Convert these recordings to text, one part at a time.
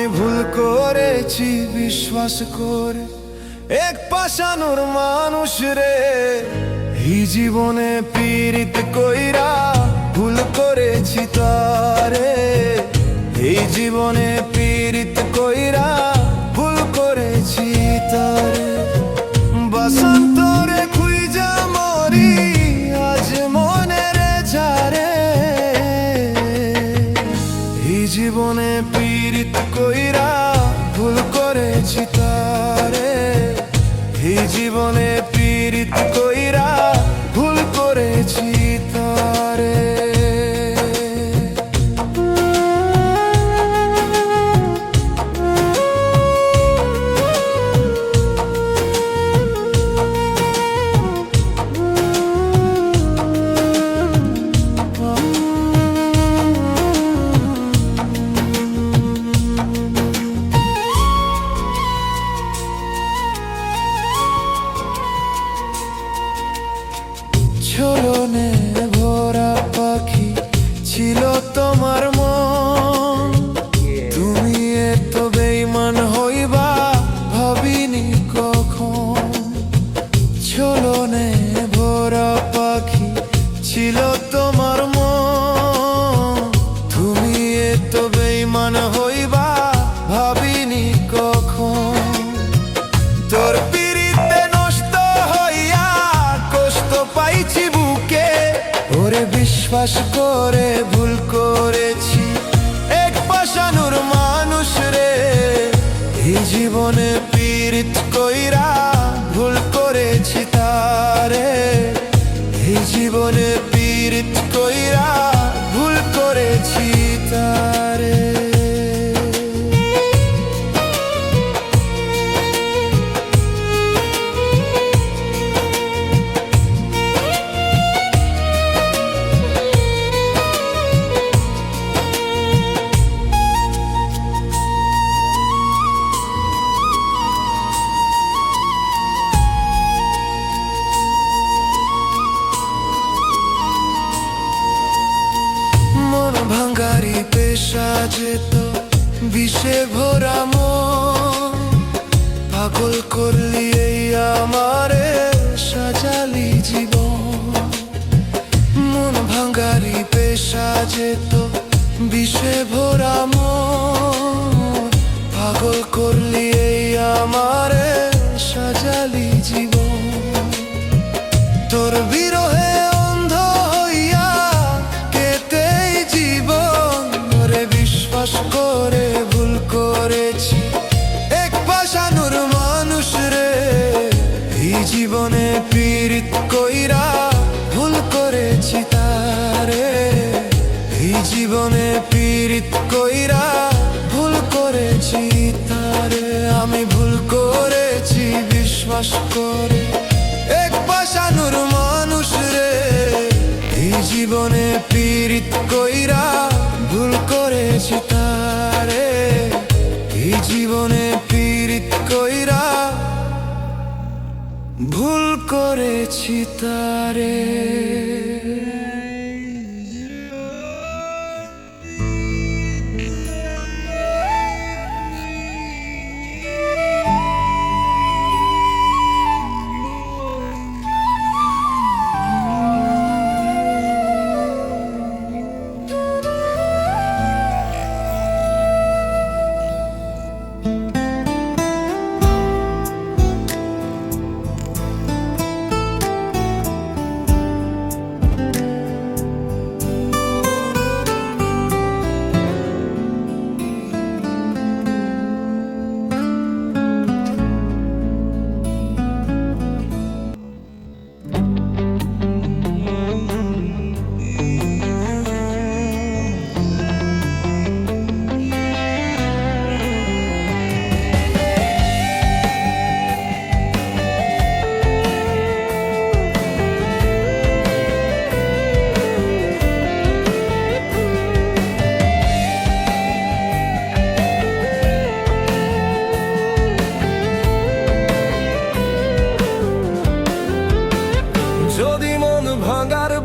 আমি ভুল করেছি বিশ্বাস করে এক পাশানোর মানুষ রে। এই জীবনে পীড়িত কইরা ভুল করেছি তারে। এই জীবনে পীড়িত কইরা ভুল করেছি তারে। বসন্তরে খুইজা মরি আজ মনের ঝারে। এই জীবনে পীড়িত কইরা ভুল করেছি তারে। এই জীবনে পীড়িত কইরা ভুল করেছি তারে। ঝোলনে ভরা পাখি ছিল তোমার মন। তুমি এত বেঈমান হইবা ভাবিনি কখন। ঝোলনে ভরা পাখি ছিল তোমার মন। তুমি এত বেঈমান হইবা ভাবিনি কখন। তোর পিরিতে নষ্ট হইয়া কষ্ট পাইছি বুকে। ওরে বিশ্বাস করে ভুল করেছি এক পাশানোর মানুষ রে। এই জীবনে পীড়িত কইরা ভুল করেছি তারে। এই জীবনে পীড়িত কইরা ভুল করেছি তারে। মন ভাঙ্গারি পেশা যেত বিষে ভরা মন। পাগল করলি এই আমারে সাজালি জীবন। মন ভাঙ্গারি পেশা যেত বিষে ভরা মন। পাগল করলি এই আমারে সাজালি জীবন। তোর বিরহে অন্ধ হইয়া কেটেই জীবন। ওরে বিশ্বাস করে ভুল করেছি এক পাশানোর মানুষ রে। এই জীবনে পীড়িত কইরা ভুল করেছি তারে। এই জীবনে পীড়িত কইরা ভুল করেছি তারে। আমি ভুল করেছি বিশ্বাস করে এক পাশানোর মানুষ রে। এই জীবনে পীড়িত কইরা ভুল করেছি তারে। এই জীবনে পীড়িত কইরা ভুল করেছি তারে।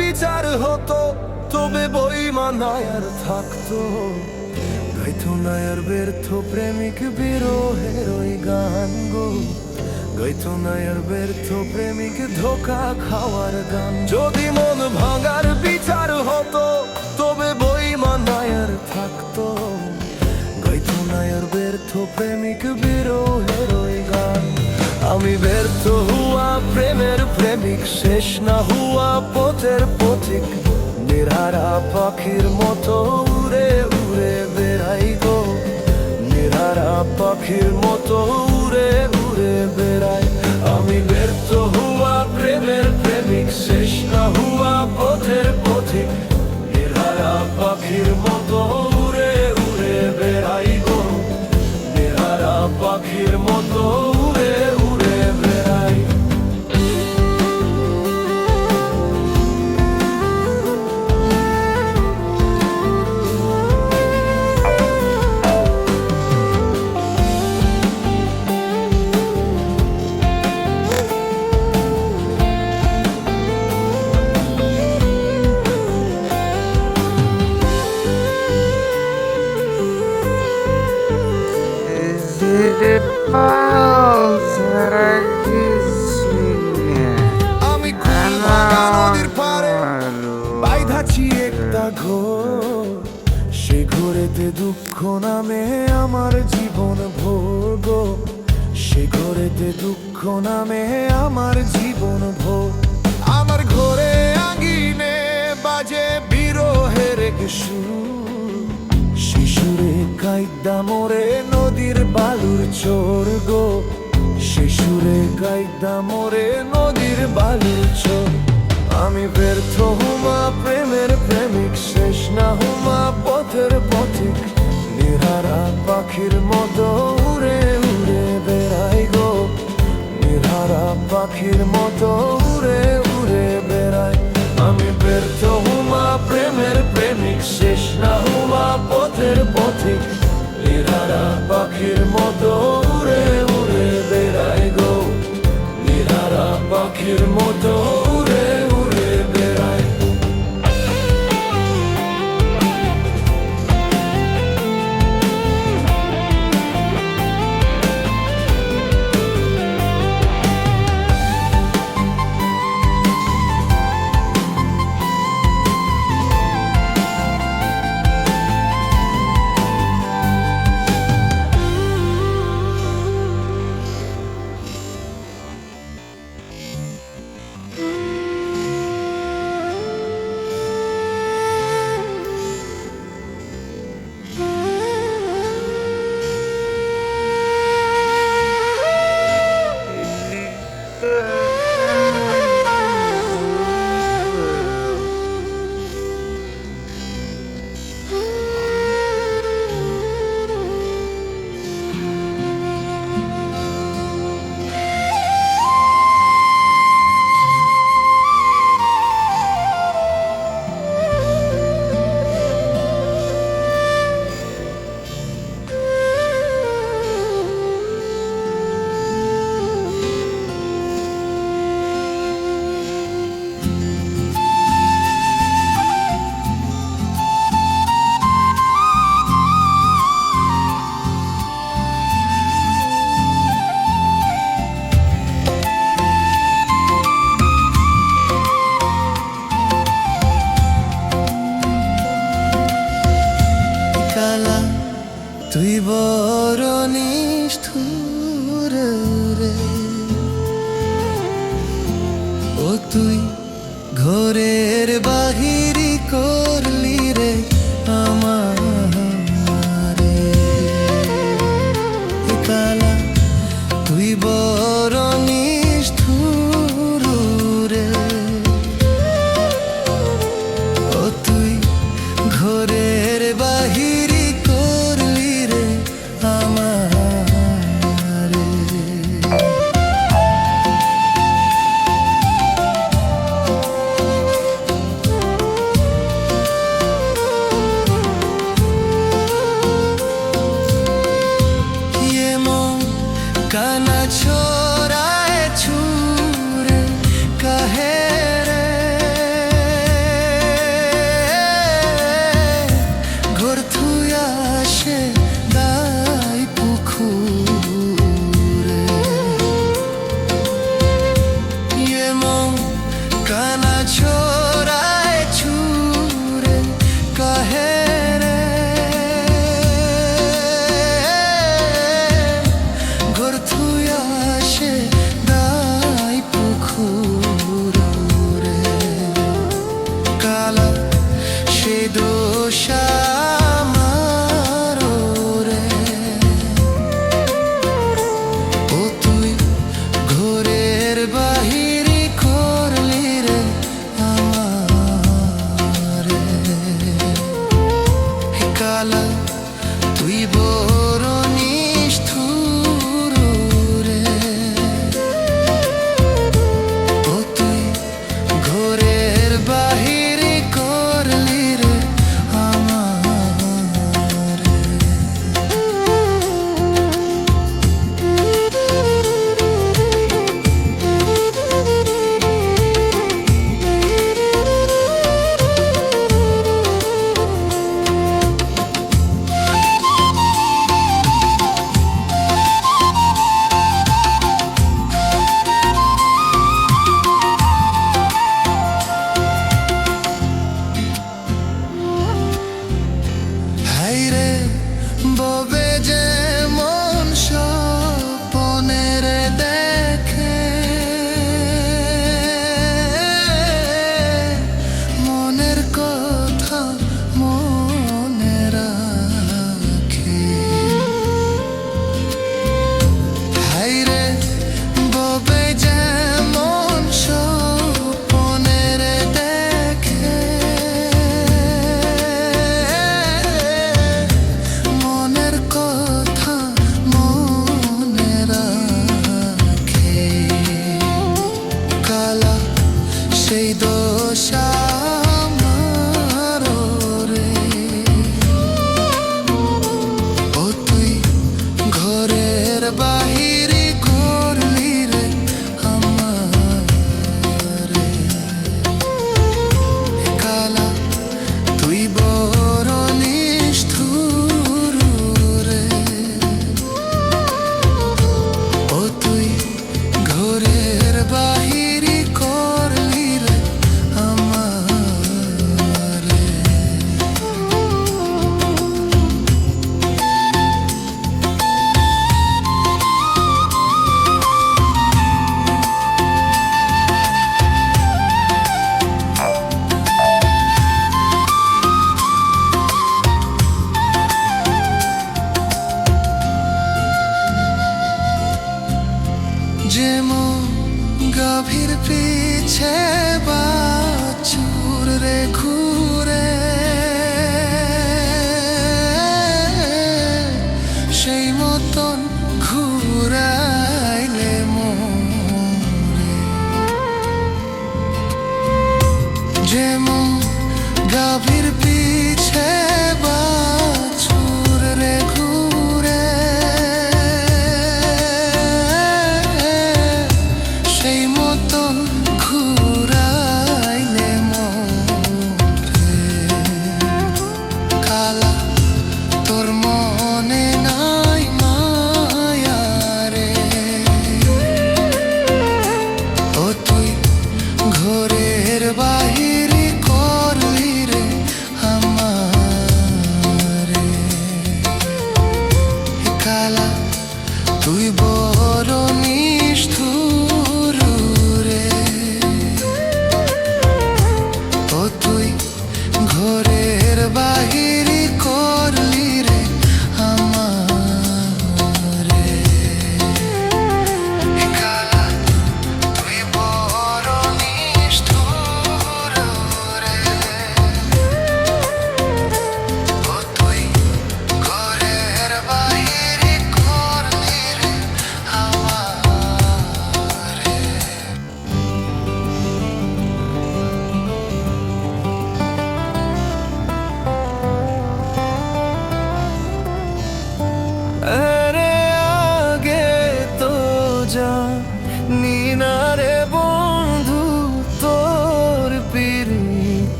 বিচার হতো তবে বইমানায় আর থাকতো। তাই গাইতো না আর ব্যর্থ প্রেমিক বিরহের ওই গান গো, গাইতো না আর ব্যর্থ প্রেমিক ধোকা খাওয়ার গান। যদি মন ভাঙার বিচার হতো তবে বইমান আর থাকতো, গাইতো না আর ব্যর্থ প্রেমিক বিরহের ওই গান। আমি ব্যর্থ হুয়া প্রেমের প্রেমিক, শেষ না হুয়া পথের পথিক, নিরারা পাখির মতো উড়ে উড়ে বেড়াই গো, নিরারা পাখির মতো উড়ে উড়ে বেড়াই। আমি ব্যর্থ হুয়া প্রেমের প্রেমিক, শেষ না হুয়া পথের পথিক, নিরারা পাখির মতো উড়ে উড়ে বেড়াই গো, নিরারা পাখির মতো উড়ে উড়ে বেড়াই। আমি কুলভাঙা নদীর পাড়ে বাইধাছি একটা ঘোর, সে ঘোরেতে দুঃখ নামে আমার জীবন ভোর গো, সে ঘোরেতে দুঃখ নামে আমার জীবন ভোর। আমার ঘরে আঙিনে বাজে বিরহের এক সুর, শিশুরে কাইদ্যা মোরে নদীর বালুর চোর গো, শিশুরে কাইদ্যা মোরে নদীর বালুর চোর। আমি ব্যর্থ হুমা প্রেমের প্রেমিক, শেষ না হুমা পথের পথিক, নিরারা পাখির মতো উড়ে উড়ে বেড়াই গো, নিরারা পাখির মতো উড়ে উড়ে বেড়াই। আমি ব্যর্থ হুমা প্রেমের প্রেমিক, শেষ না হুমা পথের পথিক, নিরারা পাখির মতো উড়ে উড়ে বেড়াই গো, নিরারা পাখির মতো উড়ে উড়ে বেড়াই। তুই বড় নিষ্ঠুর রে, ও তুই ঘরের বাহিরি করলি রে আমারে, কালা তুই বড় নিষ্ঠুর রে, ও তুই ঘরের বাহিরি করলি রে আমারে।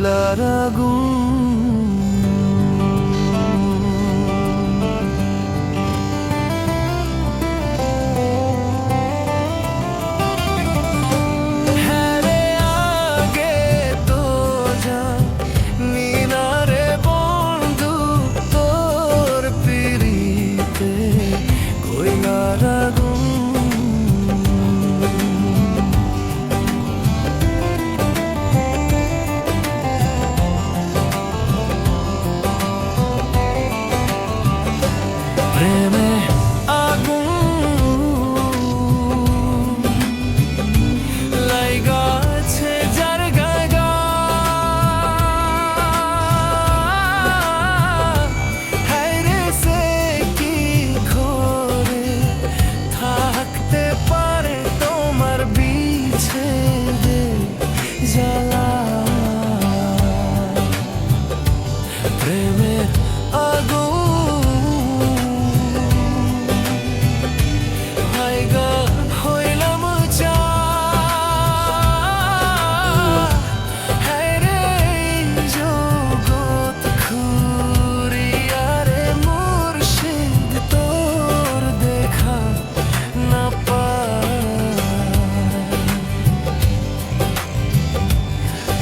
কইলার আগুন। হ্যাঁ রে, আগে তো জানি না রে বন্ধু, তোর পিরিতে কইলার আগুন। প্রেমে আগুন লাইগাছে যার গাগা, হায়রে সে কি করে থাকতে পারে তোমার বিচ্ছেদে জ্বালা। প্রেমের আগুন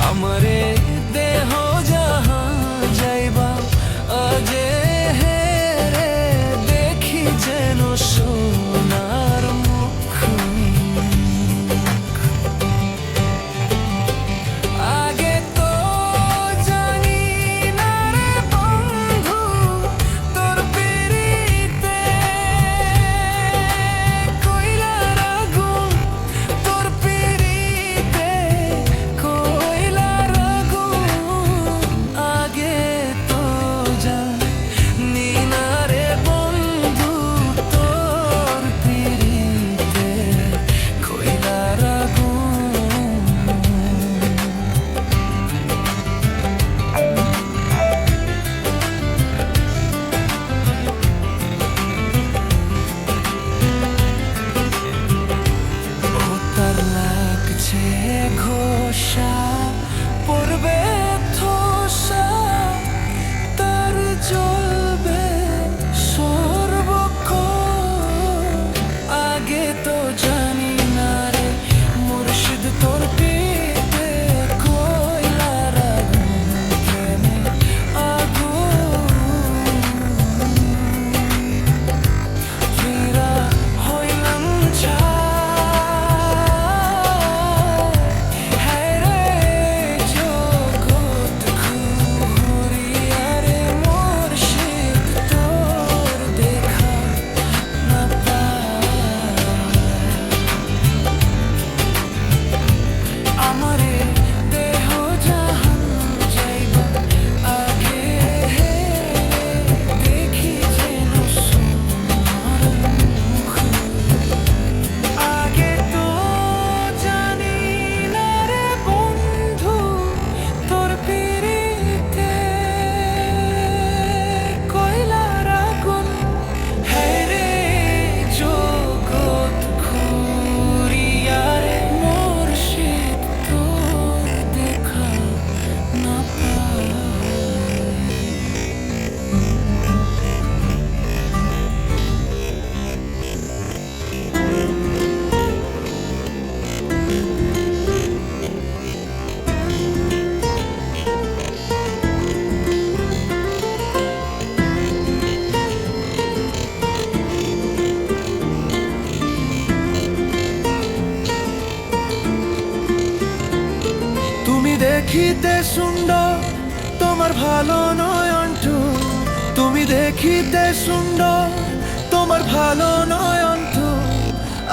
আমারে দেহ যাহা যাইবা আজে হেরে দেখি যেন সোনার মুখ। আগে তো জানি না রে বন্ধু, তোর পিরিতে কইলার আগুন, তোর পিরিতে কইলার আগুন। আগে তো জানি না রে বন্ধু, তোর পিরিতে কইলার আগুন। ও তার লাগছে ঘোষা, পড়বে ধোসা, তার জ্বলবে সর্বক্ষণ। আগে তো জানি না রে মুর্শিদ, তোর পিতে কইলার আগুন। প্রেমে আগুন ফিরা হইলাম ছাই, হ্যাঁ রে জগৎ ঘুরিয়া রে মুর্শিদ, তোর দেখা না পাই। আমারে দেহ জাহান যাইবা আগে দেখি যেন সোনার মুখ। আগে তো জানি না রে বন্ধু, তোর পিরিতে কইলার আগুন। হ্যাঁ রে জগৎ ঘুরিয়া রে মুর্শিদ, তোর দেখা না পাই। তুমি দেখিতে সুন্দর, তোমার ভালো নয়নটু। তুমি দেখিতে সুন্দর, তোমার ভালো নয়নটু।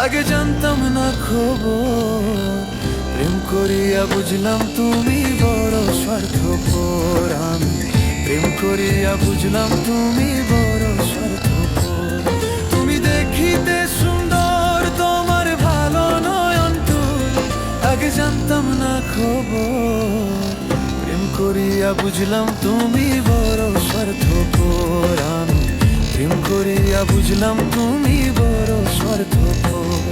আগে জানতাম না খবর, প্রেম করিয়া বুঝলাম তুমি বড় স্বার্থপর। আমি প্রেম করিয়া বুঝলাম তুমি বড় স্বার্থপর। তুমি দেখিতে সুন্দর, তোমার ভালো নয়নটু। আগে জানতাম না খবর, প্রেম করিয়া বুঝলাম তুমি বড় স্বার্থপর। আমি প্রেম করিয়া বুঝলাম তুমি বড় স্বার্থপর।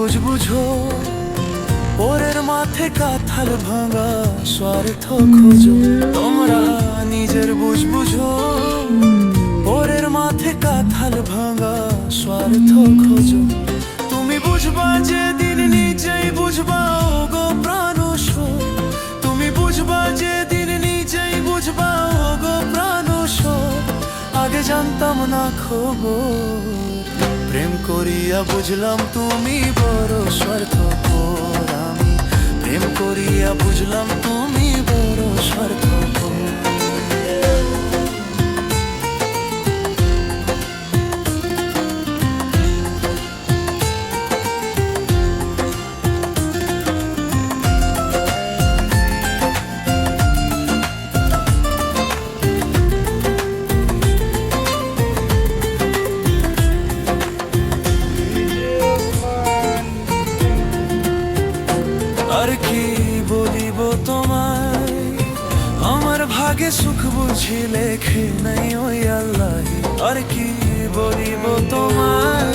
বুঝো ওরের মাঠে কাঁঠাল ভাঙা স্বার্থ খোঁজো। তোমরা নিজের বুঝো ওরের মাঠে কাঁঠাল ভাঙা স্বার্থ খোঁজো। তুমি বুঝবা যেদিন নিজেই বুঝবা ও গো প্রাণ সর। তুমি বুঝবা যেদিন নিজেই বুঝবা ও গো প্রাণ সর। আগে জানতাম না খবর, প্রেম করিয়া বুঝলাম তুমি বড় স্বার্থপর। আমি প্রেম করিয়া বুঝলাম তুমি বড় স্বার্থপর। আর কি বলিব তোমায়, আমার ভাগে সুখ বুঝি লেখে নাই ওই আল্লাহ। আর কি বলিব তোমায়,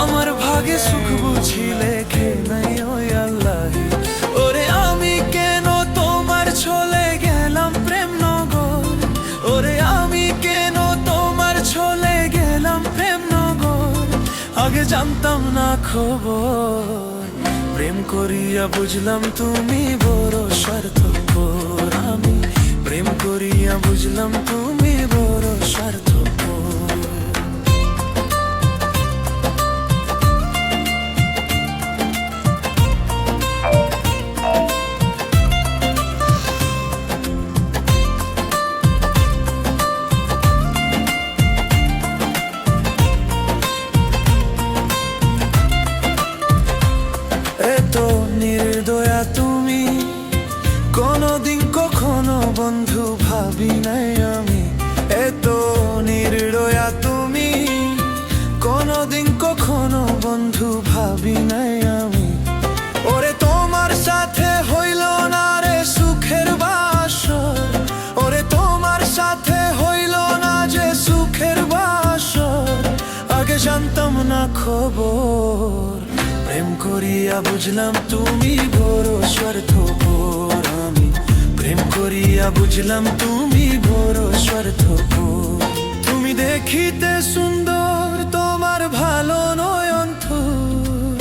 আমার ভাগে সুখ বুঝি লেখে নাই ওই আল্লাহ। ওরে আমি কেন তোমার চলে গেলাম প্রেম নগর। ওরে আমি কেন তোমার চলে গেলাম প্রেম নগর। আগে জানতাম না খবর, প্রেম করিয়া বুঝলাম তুমি বড় স্বার্থপর। আমি প্রেম করিয়া বুঝলাম তুমি বড় স্বার্থপর। এত নির্দয়া তুমি, কোনদিন কখনো বন্ধু ভাবি নাই আমি। এত নির্দয়া তুমি, কোনদিন কখনো বন্ধু ভাবি নাই আমি। ওরে তোমার সাথে হইল না রে সুখের বাসর। ওরে তোমার সাথে হইল না যে সুখের বাসর। আগে জানতাম না খবর, প্রেম করিয়া বুঝলাম তুমি বড় স্বার্থপর। আমি প্রেম করিয়া বুঝলাম তুমি বড় স্বার্থপর। তুমি দেখিতে সুন্দর তোমার ভালো নয়ন থুর।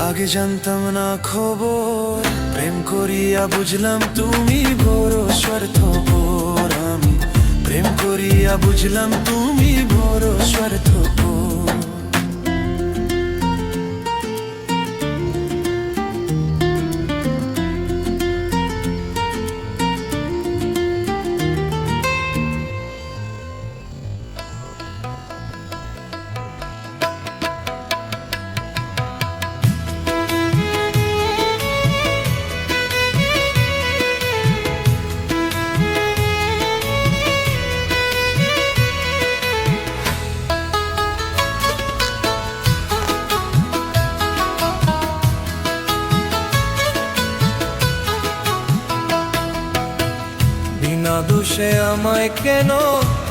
আগে জানতাম না খবর, প্রেম করিয়া বুঝলাম তুমি বড় স্বার্থপর। আমি প্রেম করিয়া বুঝলাম তুমি বড় স্বার্থপর। বিনা দোষে আমায় কেন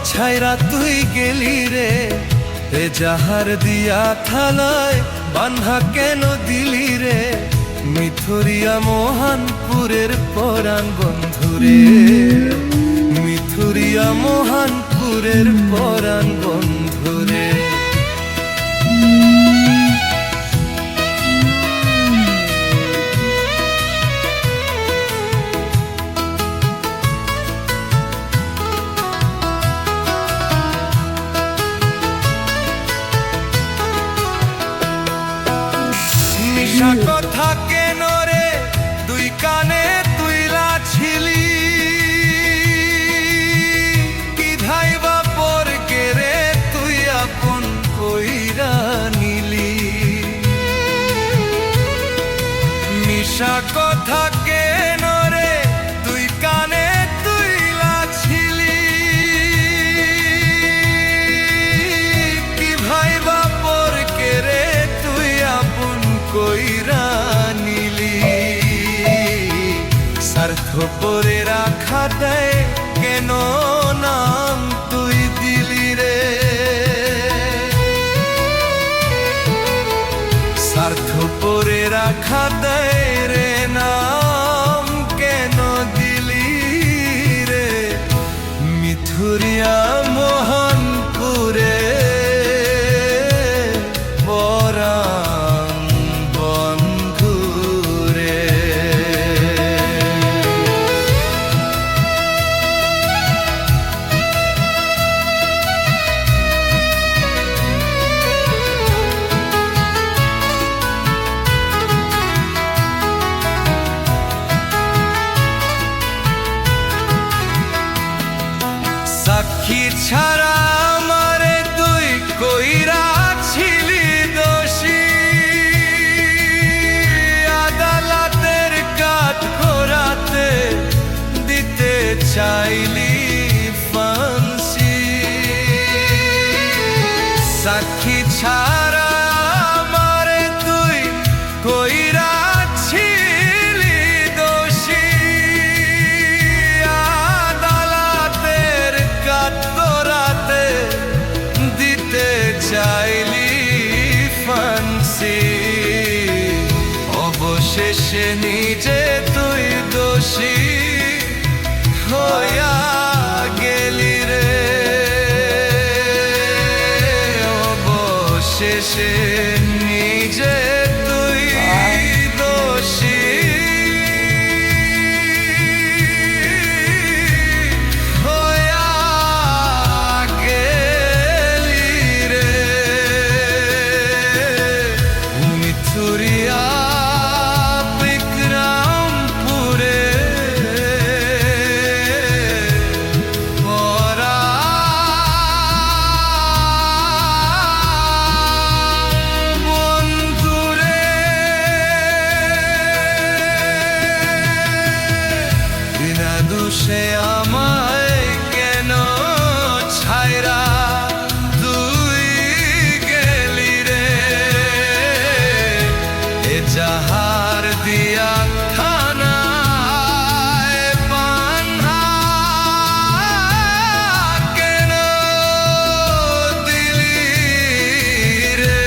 ছাইরা তুই গেলি রে। এ যাহার দিয়া থালায় বান্ধা কেন দিলি রে। মিথুরিয়া মোহনপুরের পরাণ বন্ধুরে। মিথুরিয়া মোহনপুরের পরাণ বন্ধুরে। মিশা কথা কেন রে দুই কানে তুইলা ছিলি। কি ধাইবা পর কে রে তুই আপন কইরা নিলি। মিশা কথা কেন রে দুই কানে তুইলা ছিলি। কি ভাইবা পর কে রে তুই আপন কইরা নিলি। স্বার্থপরে রাখা দেয় কেন নাম তুই দিলি রে। সাক্ষী ছাড়া আমারে তুই কইরা ছিলি দোষী, আদালতের কাঠ করাতে দিতে চাইলি ফাঁসি। সাক্ষী ছাড়া আমারে তুই কইরা ছিলি দোষী, আদালতের কাঠ করাতে দিতে চাইলি ফাঁসি। অবশেষে নিজে তুই দোষী হইয়া গেলি রে, অবশেষে নিজে তুই দোষী হইয়া গেলি রে। মিথুরিয়া সে আমায় কেন ছাইরা তুই গেলি রে, এ যাহার দিয়া খানায় পান্না কেন দিলি রে।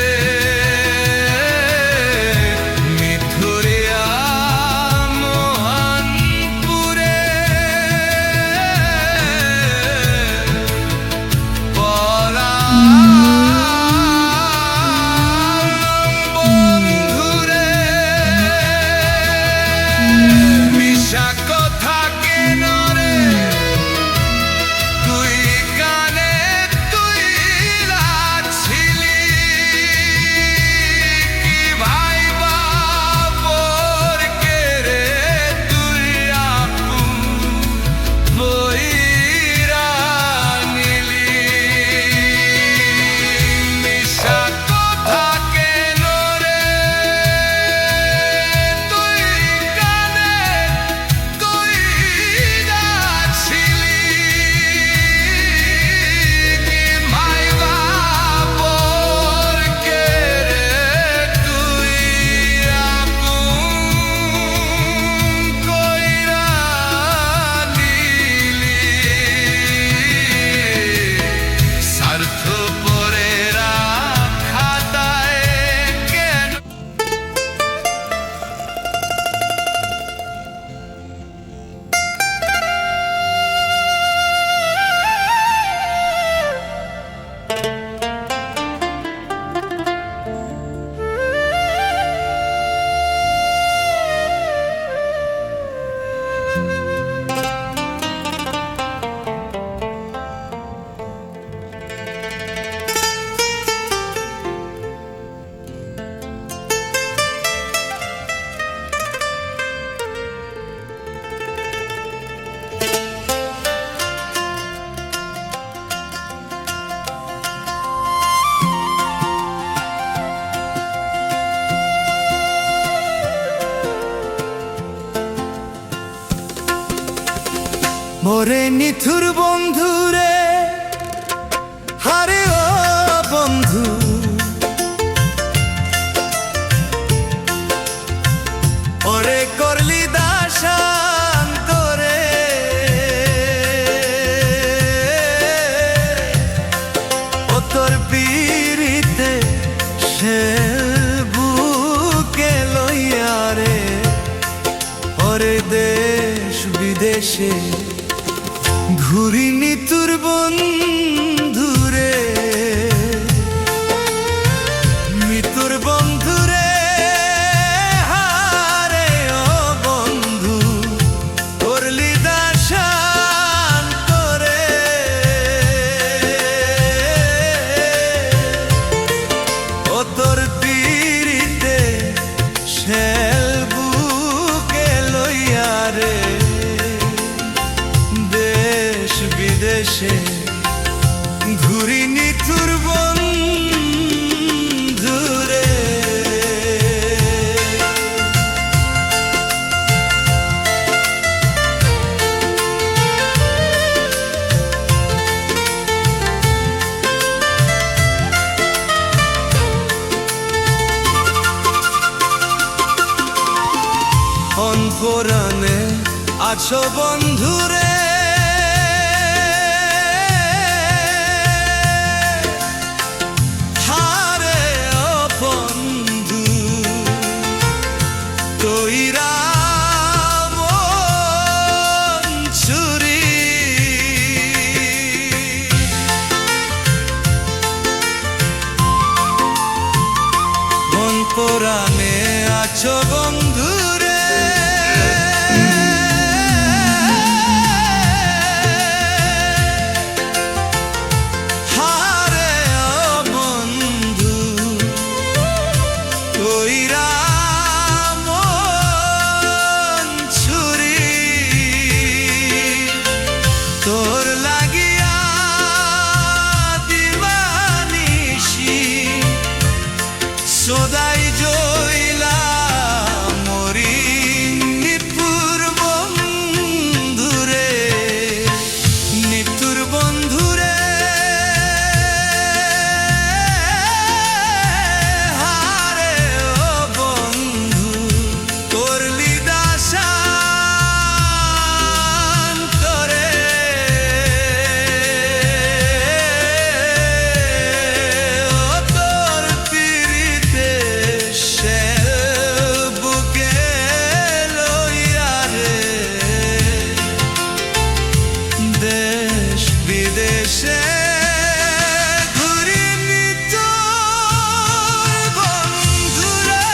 মিথুরিয়া মোরে নিথুর বন্ধুরে, হারে ও বন্ধু, ওরে করলি দাসান্তরে, ও তোর পীড়িতে সে বুকে লইয়া রে, ওরে দেশ বিদেশে ঘুরি নিতুর বন্ধুরে। মিতুর বন্ধুরে, হারে ও বন্ধু, করলি দাসান্তরে, ও তোর পীড়িতে শেল বুকে লইয়া রে, দেশে ঘুরি নিতুর বন্ধুরে। অন্তরানে আছো বন্ধুরে, হারে ও বন্ধু তৈরা মন ছুরি। মন পরাণে আছো বন্ধুরে, তোর লাগিয়া দিবানিশি সদাই জইলা মরি নিপুর বন্ধুরে। নিপুর বন্ধুরে, হারে ও বন্ধু তোর লিদাসা বিদেশে ঘুরি নিতুর বন্ধুরে।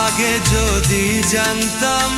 আগে যদি জানতাম